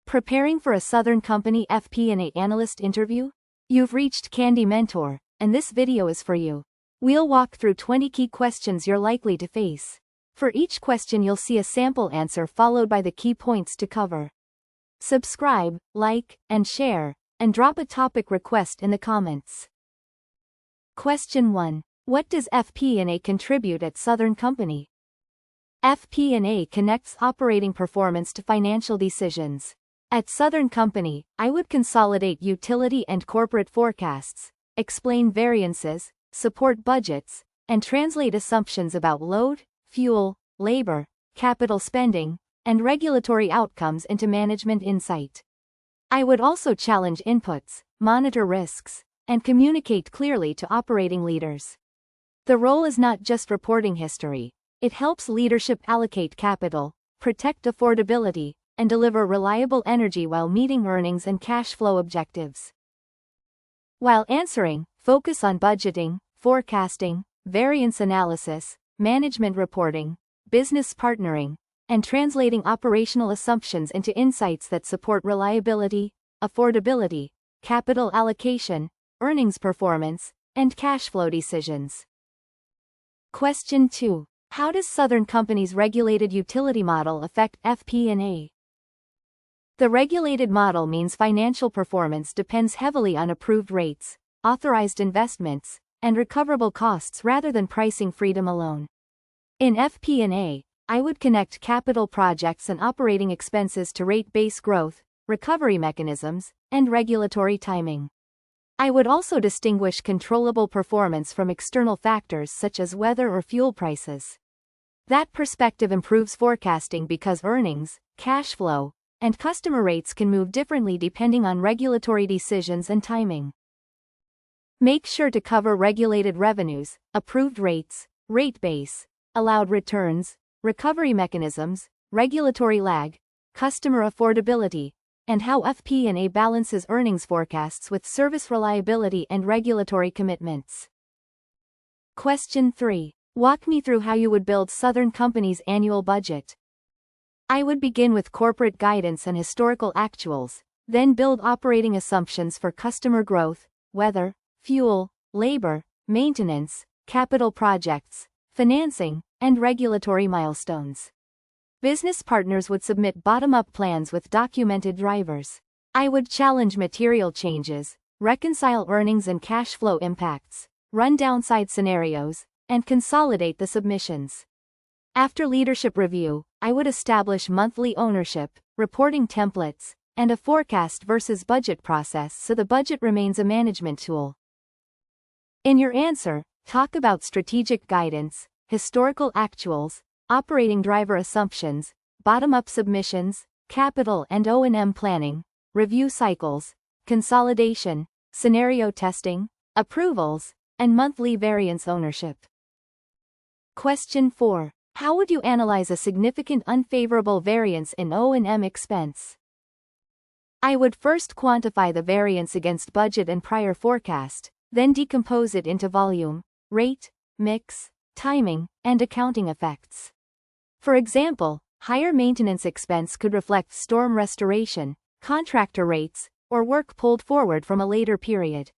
Preparing for a Southern Company FP&A Analyst interview? You've reached Candy Mentor, and this video is for you. We'll walk through 20 key questions you're likely to face. For each question you'll see a sample answer followed by the key points to cover. Subscribe, like, and share, and drop a topic request in the comments. Question 1. What does FP&A contribute at Southern Company? FP&A connects operating performance to financial decisions. At Southern Company, I would consolidate utility and corporate forecasts, explain variances, support budgets, and translate assumptions about load, fuel, labor, capital spending, and regulatory outcomes into management insight. I would also challenge inputs, monitor risks, and communicate clearly to operating leaders. The role is not just reporting history. It helps leadership allocate capital, protect affordability, and deliver reliable energy while meeting earnings and cash flow objectives. While answering, focus on budgeting, forecasting, variance analysis, management reporting, business partnering, and translating operational assumptions into insights that support reliability, affordability, capital allocation, earnings performance, and cash flow decisions. Question 2. How does Southern Company's regulated utility model affect FP&A? The regulated model means financial performance depends heavily on approved rates, authorized investments, and recoverable costs rather than pricing freedom alone. In FP&A, I would connect capital projects and operating expenses to rate-based growth, recovery mechanisms, and regulatory timing. I would also distinguish controllable performance from external factors such as weather or fuel prices. That perspective improves forecasting because earnings, cash flow, and customer rates can move differently depending on regulatory decisions and timing. Make sure to cover regulated revenues, approved rates, rate base, allowed returns, recovery mechanisms, regulatory lag, customer affordability, and how FP&A balances earnings forecasts with service reliability and regulatory commitments. Question 3. Walk me through how you would build Southern Company's annual budget. I would begin with corporate guidance and historical actuals, then build operating assumptions for customer growth, weather, fuel, labor, maintenance, capital projects, financing, and regulatory milestones. Business partners would submit bottom-up plans with documented drivers. I would challenge material changes, reconcile earnings and cash flow impacts, run downside scenarios, and consolidate the submissions. After leadership review, I would establish monthly ownership, reporting templates, and a forecast versus budget process so the budget remains a management tool. In your answer, talk about strategic guidance, historical actuals, operating driver assumptions, bottom-up submissions, capital and O&M planning, review cycles, consolidation, scenario testing, approvals, and monthly variance ownership. Question 4. How would you analyze a significant unfavorable variance in O&M expense? I would first quantify the variance against budget and prior forecast, then decompose it into volume, rate, mix, timing, and accounting effects. For example, higher maintenance expense could reflect storm restoration, contractor rates, or work pulled forward from a later period.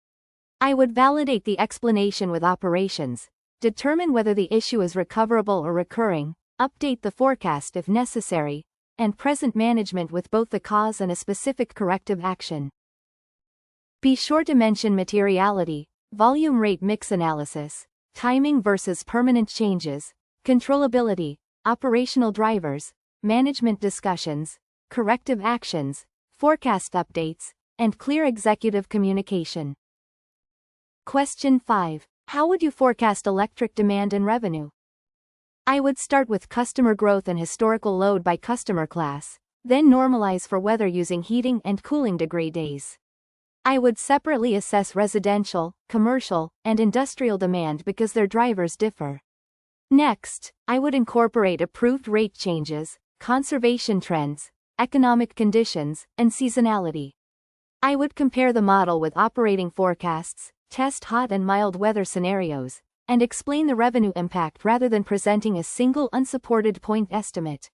I would validate the explanation with operations, determine whether the issue is recoverable or recurring, update the forecast if necessary, and present management with both the cause and a specific corrective action. Be sure to mention materiality, volume rate mix analysis, timing versus permanent changes, controllability, operational drivers, management discussions, corrective actions, forecast updates, and clear executive communication. Question 5. How would you forecast electric demand and revenue? I would start with customer growth and historical load by customer class, then normalize for weather using heating and cooling degree days. I would separately assess residential, commercial, and industrial demand because their drivers differ. Next, I would incorporate approved rate changes, conservation trends, economic conditions, and seasonality. I would compare the model with operating forecasts, test hot and mild weather scenarios, and explain the revenue impact rather than presenting a single unsupported point estimate.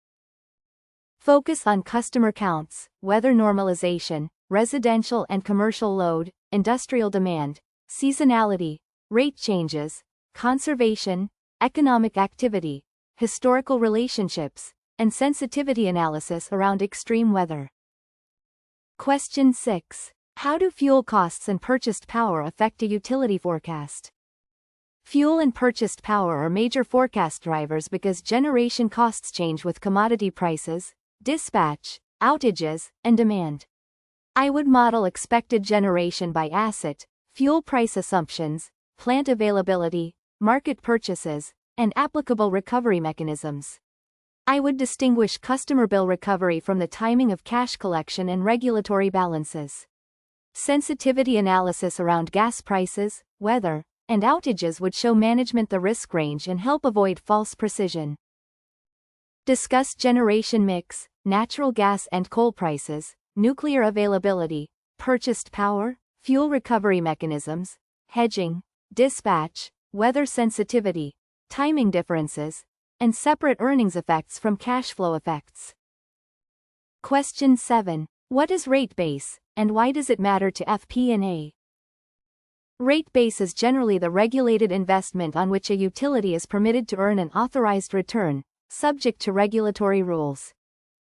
Focus on customer counts, weather normalization, residential and commercial load, industrial demand, seasonality, rate changes, conservation, economic activity, historical relationships, and sensitivity analysis around extreme weather. Question 6. How do fuel costs and purchased power affect a utility forecast? Fuel and purchased power are major forecast drivers because generation costs change with commodity prices, dispatch, outages, and demand. I would model expected generation by asset, fuel price assumptions, plant availability, market purchases, and applicable recovery mechanisms. I would distinguish customer bill recovery from the timing of cash collection and regulatory balances. Sensitivity analysis around gas prices, weather, and outages would show management the risk range and help avoid false precision. Discuss generation mix, natural gas and coal prices, nuclear availability, purchased power, fuel recovery mechanisms, hedging, dispatch, weather sensitivity, timing differences, and separate earnings effects from cash flow effects. Question 7. What is rate base, and why does it matter to FP&A? Rate base is generally the regulated investment on which a utility is permitted to earn an authorized return, subject to regulatory rules.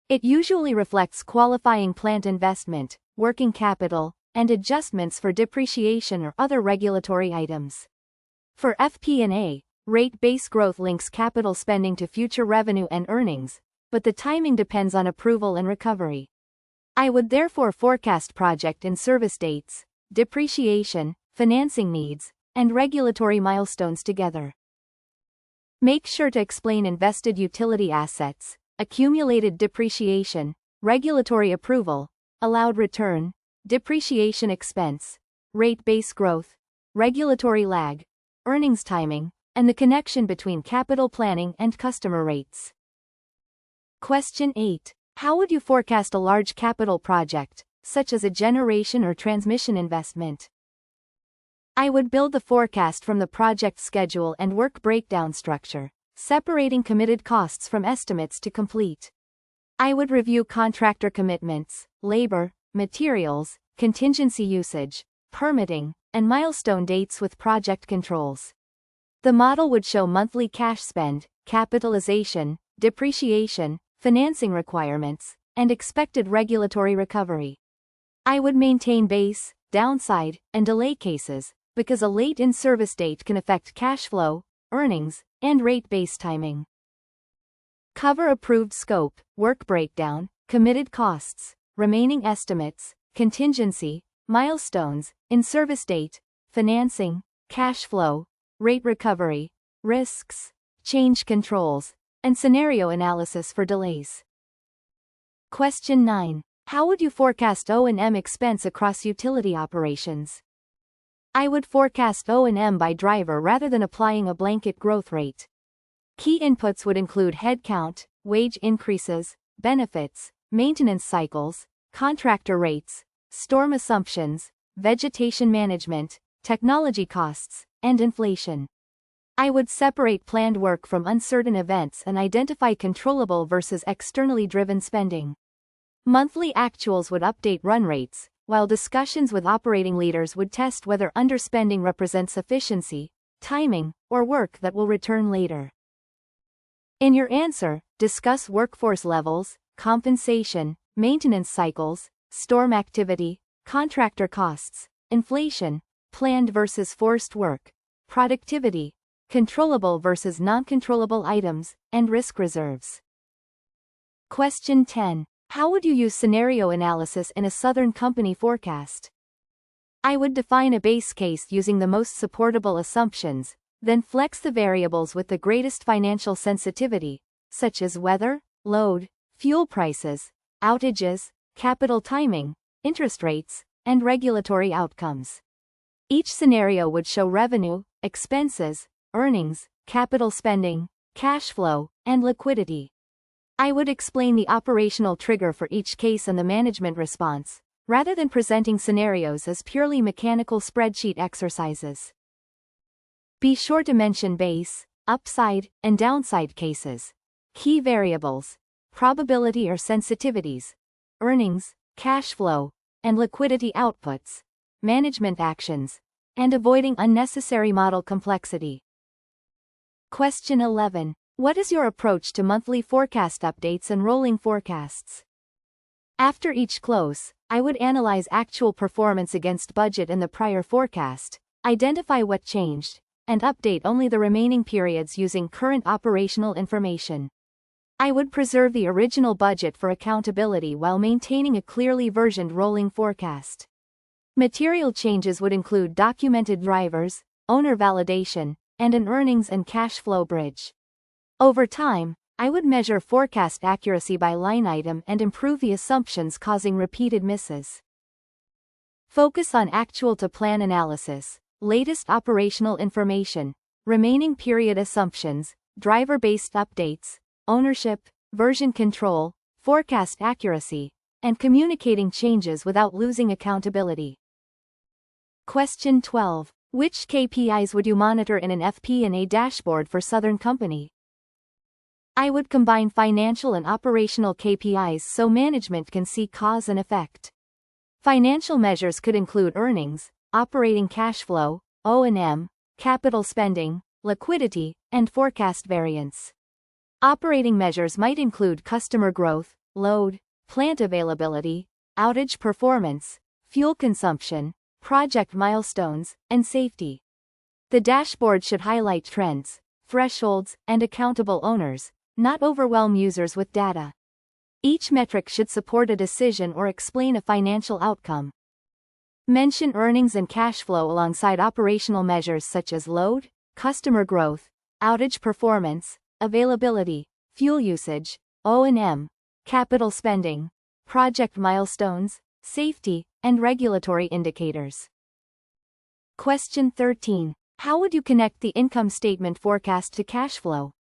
It usually reflects qualifying plant investment, working capital, and adjustments for depreciation or other regulatory items. For FP&A, rate base growth links capital spending to future revenue and earnings, but the timing depends on approval and recovery. I would therefore forecast project and service dates, depreciation, financing needs, and regulatory milestones together. Make sure to explain invested utility assets, accumulated depreciation, regulatory approval, allowed return, depreciation expense, rate base growth, regulatory lag, earnings timing, and the connection between capital planning and customer rates. Question 8. How would you forecast a large capital project, such as a generation or transmission investment? I would build the forecast from the project schedule and work breakdown structure, separating committed costs from estimates to complete. I would review contractor commitments, labor, materials, contingency usage, permitting, and milestone dates with project controls. The model would show monthly cash spend, capitalization, depreciation, financing requirements, and expected regulatory recovery. I would maintain base, downside, and delay cases, because a late in-service date can affect cash flow, earnings, and rate base timing. Cover approved scope, work breakdown, committed costs, remaining estimates, contingency, milestones, in-service date, financing, cash flow, rate recovery, risks, change controls, and scenario analysis for delays. Question 9. How would you forecast O&M expense across utility operations? I would forecast O&M by driver rather than applying a blanket growth rate. Key inputs would include headcount, wage increases, benefits, maintenance cycles, contractor rates, storm assumptions, vegetation management, technology costs, and inflation. I would separate planned work from uncertain events and identify controllable versus externally driven spending. Monthly actuals would update run rates, while discussions with operating leaders would test whether underspending represents efficiency, timing, or work that will return later. In your answer, discuss workforce levels, compensation, maintenance cycles, storm activity, contractor costs, inflation, planned versus forced work, productivity, controllable versus non-controllable items, and risk reserves. Question 10. How would you use scenario analysis in a Southern Company forecast? I would define a base case using the most supportable assumptions, then flex the variables with the greatest financial sensitivity, such as weather, load, fuel prices, outages, capital timing, interest rates, and regulatory outcomes. Each scenario would show revenue, expenses, earnings, capital spending, cash flow, and liquidity. I would explain the operational trigger for each case and the management response, rather than presenting scenarios as purely mechanical spreadsheet exercises. Be sure to mention base, upside, and downside cases, key variables, probability or sensitivities, earnings, cash flow, and liquidity outputs, management actions, and avoiding unnecessary model complexity. Question 11. What is your approach to monthly forecast updates and rolling forecasts? After each close, I would analyze actual performance against budget and the prior forecast, identify what changed, and update only the remaining periods using current operational information. I would preserve the original budget for accountability while maintaining a clearly versioned rolling forecast. Material changes would include documented drivers, owner validation, and an earnings and cash flow bridge. Over time, I would measure forecast accuracy by line item and improve the assumptions causing repeated misses. Focus on actual-to-plan analysis, latest operational information, remaining period assumptions, driver-based updates, ownership, version control, forecast accuracy, and communicating changes without losing accountability. Question 12. Which KPIs would you monitor in an FP&A dashboard for Southern Company? I would combine financial and operational KPIs so management can see cause and effect. Financial measures could include earnings, operating cash flow, O&M, capital spending, liquidity, and forecast variance. Operating measures might include customer growth, load, plant availability, outage performance, fuel consumption, project milestones, and safety. The dashboard should highlight trends, thresholds, and accountable owners, not overwhelm users with data. Each metric should support a decision or explain a financial outcome. Mention earnings and cash flow alongside operational measures such as load, customer growth, outage performance, availability, fuel usage, O&M, capital spending, project milestones, safety, and regulatory indicators. Question 13. How would you connect the income statement forecast to cash flow?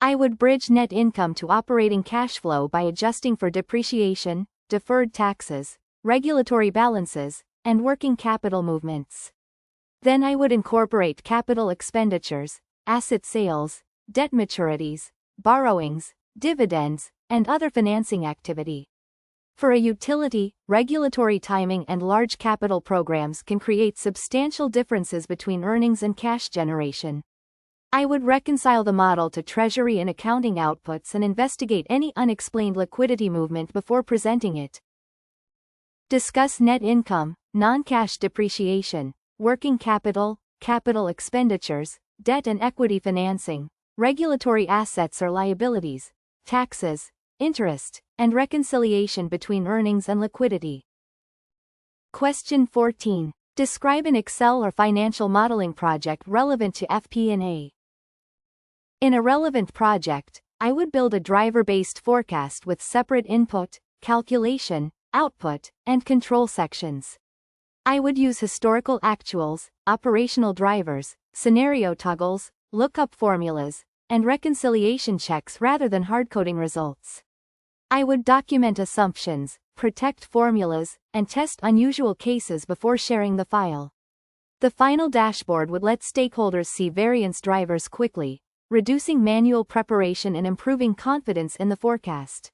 I would bridge net income to operating cash flow by adjusting for depreciation, deferred taxes, regulatory balances, and working capital movements. Then I would incorporate capital expenditures, asset sales, debt maturities, borrowings, dividends, and other financing activity. For a utility, regulatory timing and large capital programs can create substantial differences between earnings and cash generation. I would reconcile the model to Treasury and accounting outputs and investigate any unexplained liquidity movement before presenting it. Discuss net income, non-cash depreciation, working capital, capital expenditures, debt and equity financing, regulatory assets or liabilities, taxes, interest, and reconciliation between earnings and liquidity. Question 14. Describe an Excel or financial modeling project relevant to FP&A. In a relevant project, I would build a driver-based forecast with separate input, calculation, output, and control sections. I would use historical actuals, operational drivers, scenario toggles, lookup formulas, and reconciliation checks rather than hard-coding results. I would document assumptions, protect formulas, and test unusual cases before sharing the file. The final dashboard would let stakeholders see variance drivers quickly, reducing manual preparation and improving confidence in the forecast.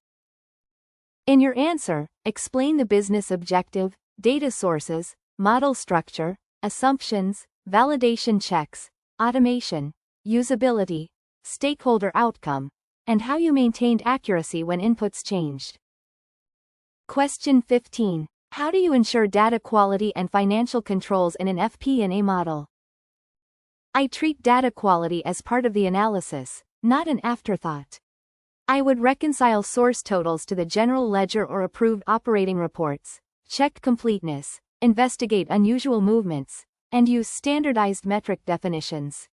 In your answer, explain the business objective, data sources, model structure, assumptions, validation checks, automation, usability, stakeholder outcome, and how you maintained accuracy when inputs changed. Question 15. How do you ensure data quality and financial controls in an FP&A model? I treat data quality as part of the analysis, not an afterthought. I would reconcile source totals to the general ledger or approved operating reports, check completeness, investigate unusual movements, and use standardized metric definitions.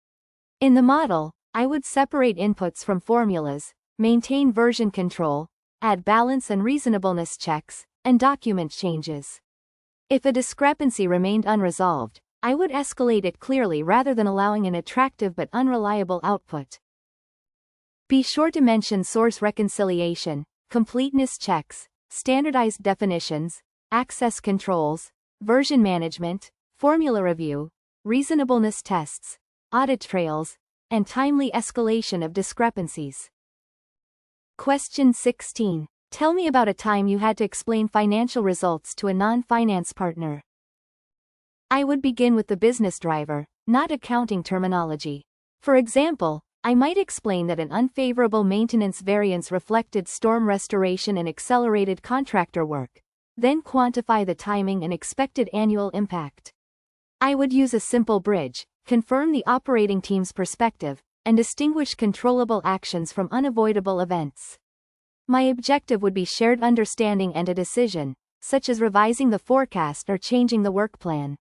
In the model, I would separate inputs from formulas, maintain version control, add balance and reasonableness checks, and document changes. If a discrepancy remained unresolved, I would escalate it clearly rather than allowing an attractive but unreliable output. Be sure to mention source reconciliation, completeness checks, standardized definitions, access controls, version management, formula review, reasonableness tests, audit trails, and timely escalation of discrepancies. Question 16. Tell me about a time you had to explain financial results to a non-finance partner. I would begin with the business driver, not accounting terminology. For example, I might explain that an unfavorable maintenance variance reflected storm restoration and accelerated contractor work, then quantify the timing and expected annual impact. I would use a simple bridge, confirm the operating team's perspective, and distinguish controllable actions from unavoidable events. My objective would be shared understanding and a decision, such as revising the forecast or changing the work plan.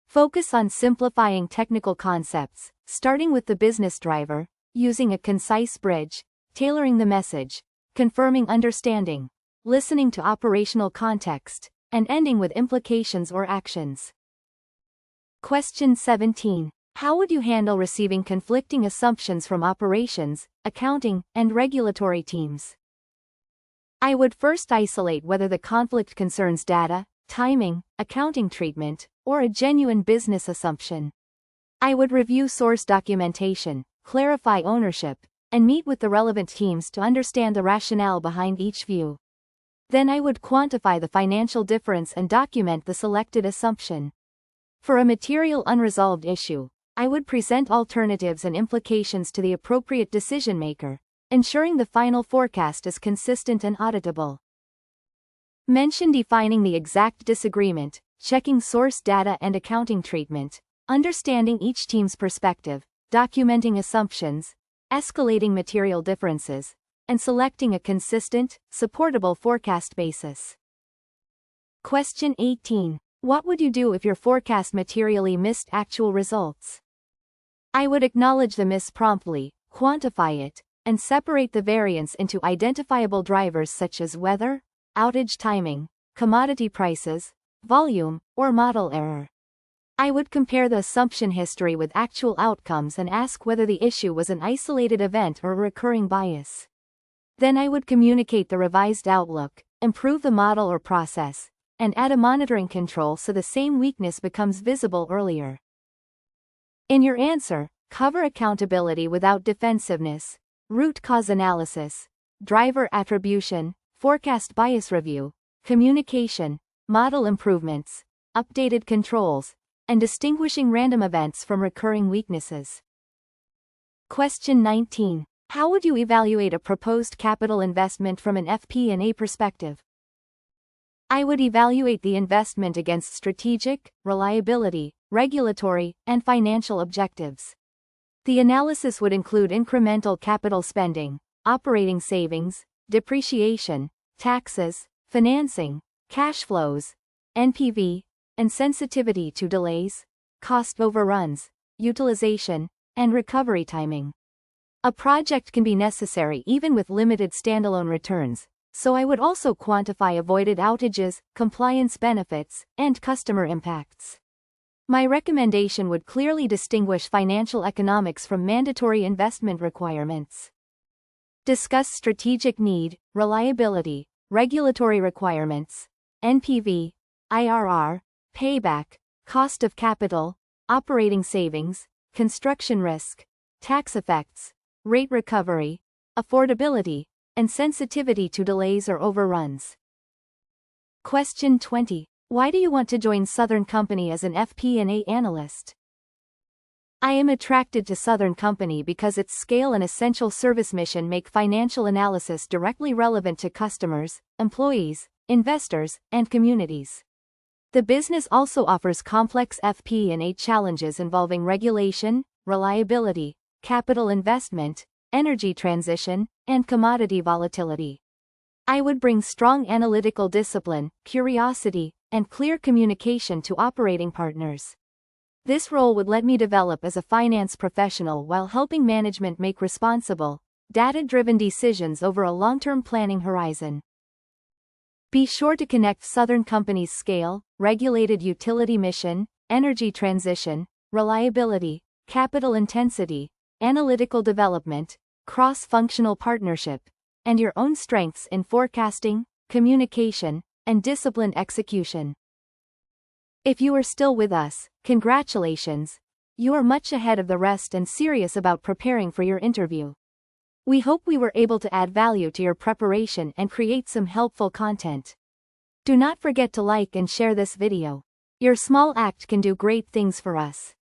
Focus on simplifying technical concepts, starting with the business driver, using a concise bridge, tailoring the message, confirming understanding, listening to operational context, and ending with implications or actions. Question 17. How would you handle receiving conflicting assumptions from operations, accounting, and regulatory teams? I would first isolate whether the conflict concerns data, timing, accounting treatment, or a genuine business assumption. I would review source documentation, clarify ownership, and meet with the relevant teams to understand the rationale behind each view. Then I would quantify the financial difference and document the selected assumption. For a material unresolved issue, I would present alternatives and implications to the appropriate decision maker, ensuring the final forecast is consistent and auditable. Mention defining the exact disagreement, checking source data and accounting treatment, understanding each team's perspective, documenting assumptions, escalating material differences, and selecting a consistent, supportable forecast basis. Question 18. What would you do if your forecast materially missed actual results? I would acknowledge the miss promptly, quantify it, and separate the variance into identifiable drivers such as weather, outage timing, commodity prices, volume, or model error. I would compare the assumption history with actual outcomes and ask whether the issue was an isolated event or a recurring bias. Then I would communicate the revised outlook, improve the model or process, and add a monitoring control so the same weakness becomes visible earlier. In your answer, cover accountability without defensiveness, root cause analysis, driver attribution, forecast bias review, communication, model improvements, updated controls, and distinguishing random events from recurring weaknesses. Question 19. How would you evaluate a proposed capital investment from an FP&A perspective? I would evaluate the investment against strategic, reliability, regulatory, and financial objectives. The analysis would include incremental capital spending, operating savings, depreciation, taxes, financing, cash flows, NPV, and sensitivity to delays, cost overruns, utilization, and recovery timing. A project can be necessary even with limited standalone returns, so I would also quantify avoided outages, compliance benefits, and customer impacts. My recommendation would clearly distinguish financial economics from mandatory investment requirements. Discuss strategic need, reliability, regulatory requirements, NPV, IRR, payback, cost of capital, operating savings, construction risk, tax effects, rate recovery, affordability, and sensitivity to delays or overruns. Question 20. Why do you want to join Southern Company as an FP&A analyst? I am attracted to Southern Company because its scale and essential service mission make financial analysis directly relevant to customers, employees, investors, and communities. The business also offers complex FP&A challenges involving regulation, reliability, capital investment, energy transition, and commodity volatility. I would bring strong analytical discipline, curiosity, and clear communication to operating partners. This role would let me develop as a finance professional while helping management make responsible, data-driven decisions over a long-term planning horizon. Be sure to connect Southern Company's scale, regulated utility mission, energy transition, reliability, capital intensity, analytical development, cross-functional partnership, and your own strengths in forecasting, communication, and disciplined execution. If you are still with us, congratulations! You are much ahead of the rest and serious about preparing for your interview. We hope we were able to add value to your preparation and create some helpful content. Do not forget to like and share this video. Your small act can do great things for us.